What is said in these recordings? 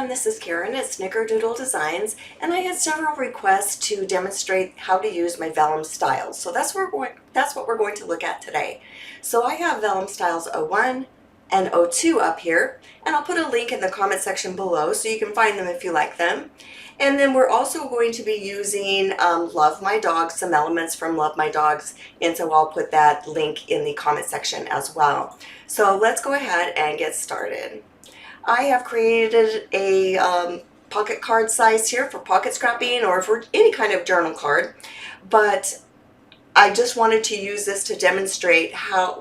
everyone, this is Karen at Snickerdoodle Designs, and I had several requests to demonstrate how to use my Vellum Styles. So that's what we're going to look at today. So I have Vellum Styles 01 and 02 up here, and I'll put a link in the comment section below so you can find them if you like them. And then we're also going to be using Love My Dogs, some elements from Love My Dogs, and so I'll put that link in the comment section as well. So let's go ahead and get started. I have created a pocket card size here for pocket scrapping or for any kind of journal card, but I just wanted to use this to demonstrate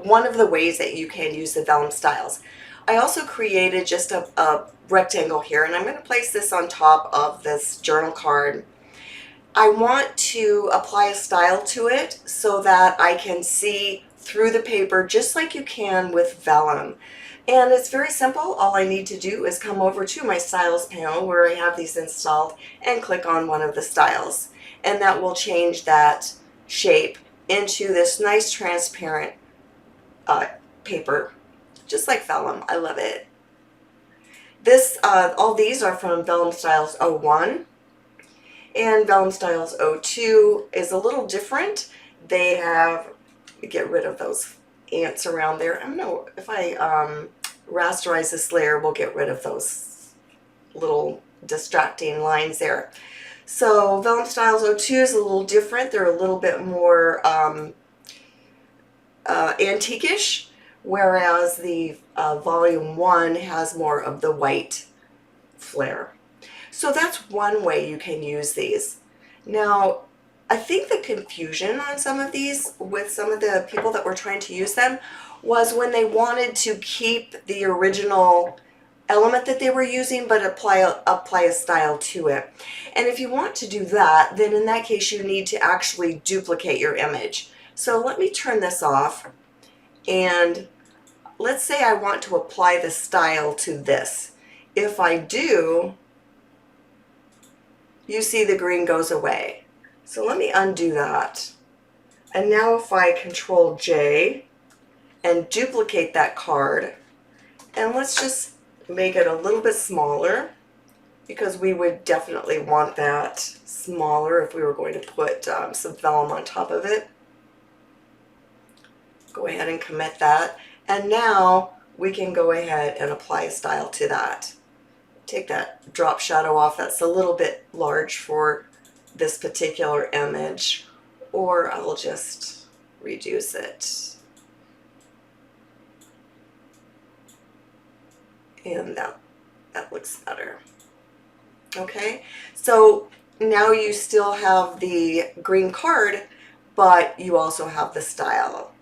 one of the ways that you can use the Vellum Styles. I also created just a rectangle here, and I'm going to place this on top of this journal card. I want to apply a style to it so that I can see through the paper just like you can with vellum. And it's very simple. All I need to do is come over to my styles panel where I have these installed and click on one of the styles. And that will change that shape into this nice transparent paper, just like vellum. I love it. All these are from Vellum Styles 01, and Vellum Styles 02 is a little different. They have, get rid of those ants around there. I don't know if I rasterize this layer, we'll get rid of those little distracting lines there. So Vellum Styles 02 is a little different. They're a little bit more antique-ish, whereas the Volume 1 has more of the white flair. So that's one way you can use these. Now, I think the confusion on some of these with some of the people that were trying to use them was when they wanted to keep the original element that they were using but apply a style to it. And if you want to do that, then in that case you need to actually duplicate your image. So let me turn this off, and let's say I want to apply the style to this. If I do, you see the green goes away. So let me undo that. And now if I Control J and duplicate that card, and let's just make it a little bit smaller, because we would definitely want that smaller if we were going to put some vellum on top of it. Go ahead and commit that. And now we can go ahead and apply a style to that. Take that drop shadow off. That's a little bit large for this particular image, or I'll just reduce it. And that looks better. Okay, so now you still have the green card, but you also have the style.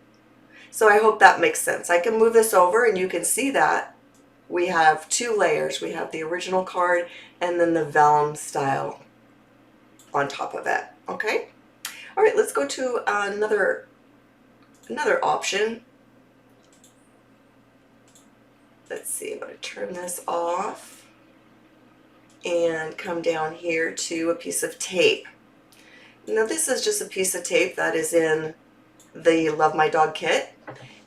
So I hope that makes sense. I can move this over and you can see that we have two layers. We have the original card and then the vellum style on top of it. Okay, all right, let's go to another option. Let's see, I'm going to turn this off and come down here to a piece of tape. Now this is just a piece of tape that is in the Love My Dog kit.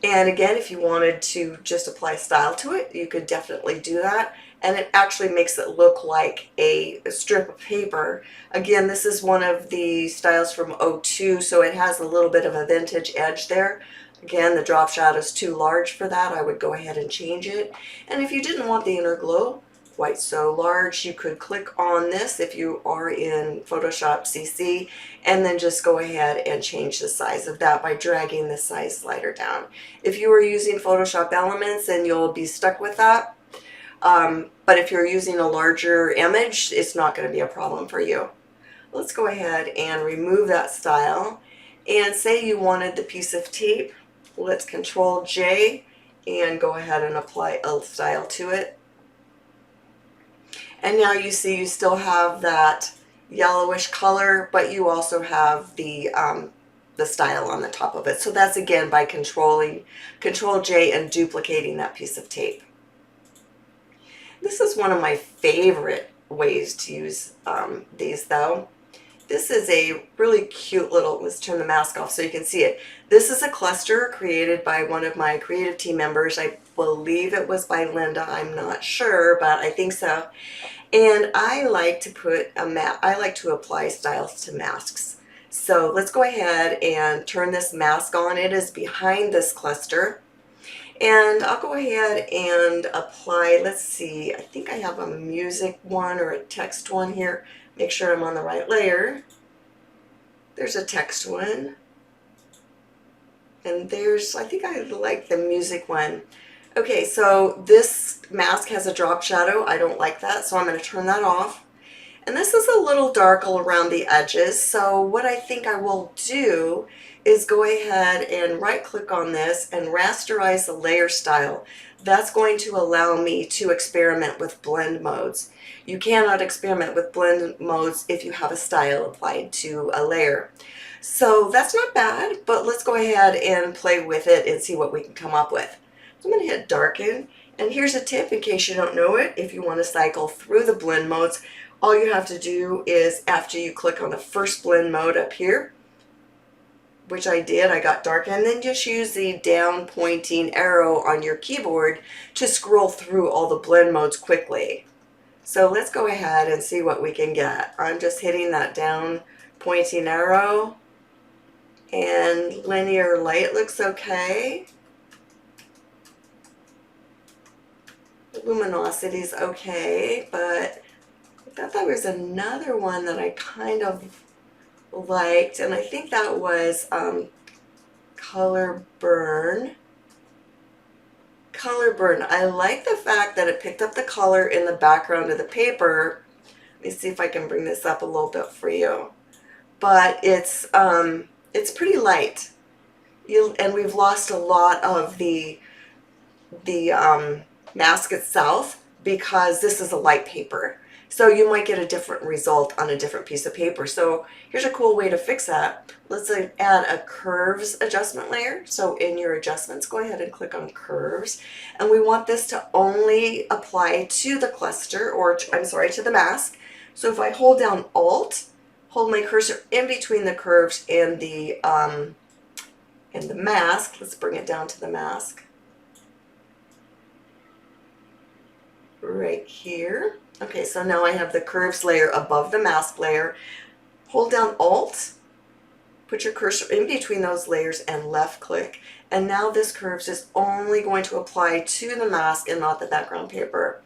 And again, if you wanted to just apply style to it, you could definitely do that. And it actually makes it look like a strip of paper. Again, this is one of the styles from 02, so it has a little bit of a vintage edge there. Again, the drop shadow is too large for that. I would go ahead and change it. And if you didn't want the inner glow quite so large, you could click on this if you are in Photoshop CC, and then just go ahead and change the size of that by dragging the size slider down. If you are using Photoshop Elements, then you'll be stuck with that. But if you're using a larger image, it's not going to be a problem for you. Let's go ahead and remove that style, and say you wanted the piece of tape. Let's Control J and go ahead and apply a style to it. And now you see you still have that yellowish color, but you also have the style on the top of it. So that's again by Control J and duplicating that piece of tape. This is one of my favorite ways to use these though. This is a really cute little, let's turn the mask off so you can see it. This is a cluster created by one of my creative team members. I believe it was by Linda, I'm not sure, but I think so. And I like to apply styles to masks. So let's go ahead and turn this mask on. It is behind this cluster. And I'll go ahead and apply, let's see, I think I have a music one or a text one here. Make sure I'm on the right layer. There's a text one. And there's, I think I like the music one. Okay, so this mask has a drop shadow. I don't like that, so I'm going to turn that off. And this is a little dark all around the edges, so what I think I will do is go ahead and right click on this and rasterize the layer style. That's going to allow me to experiment with blend modes. You cannot experiment with blend modes if you have a style applied to a layer. So that's not bad, but let's go ahead and play with it and see what we can come up with. So I'm going to hit darken, and here's a tip in case you don't know it. If you want to cycle through the blend modes, all you have to do is after you click on the first blend mode up here, which I did, I got darken, then just use the down pointing arrow on your keyboard to scroll through all the blend modes quickly. So let's go ahead and see what we can get. I'm just hitting that down pointing arrow, and linear light looks okay. The luminosity is okay, but I thought there was another one that I kind of liked, and I think that was color burn. Color burn. I like the fact that it picked up the color in the background of the paper. Let me see if I can bring this up a little bit for you. But it's pretty light. And we've lost a lot of the mask itself because this is a light paper. So you might get a different result on a different piece of paper. So here's a cool way to fix that. Let's add a curves adjustment layer. So in your adjustments, go ahead and click on curves. And we want this to only apply to the cluster, or I'm sorry, to the mask. So if I hold down Alt, hold my cursor in between the curves and the mask. Let's bring it down to the mask. Right here. Okay, so now I have the curves layer above the mask layer. Hold down Alt, put your cursor in between those layers and left click. And now this curves is only going to apply to the mask and not the background paper.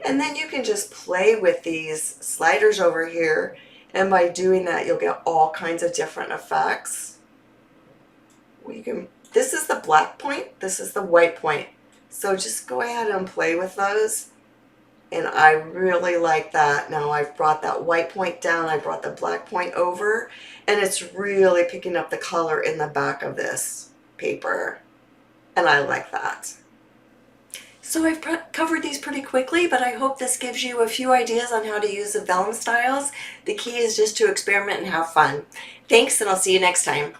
And then you can just play with these sliders over here. And by doing that, you'll get all kinds of different effects. This is the black point, this is the white point. So just go ahead and play with those. And I really like that. Now I've brought that white point down, I brought the black point over, and it's really picking up the color in the back of this paper. And I like that. So I've covered these pretty quickly, but I hope this gives you a few ideas on how to use the Vellum Styles. The key is just to experiment and have fun. Thanks, and I'll see you next time.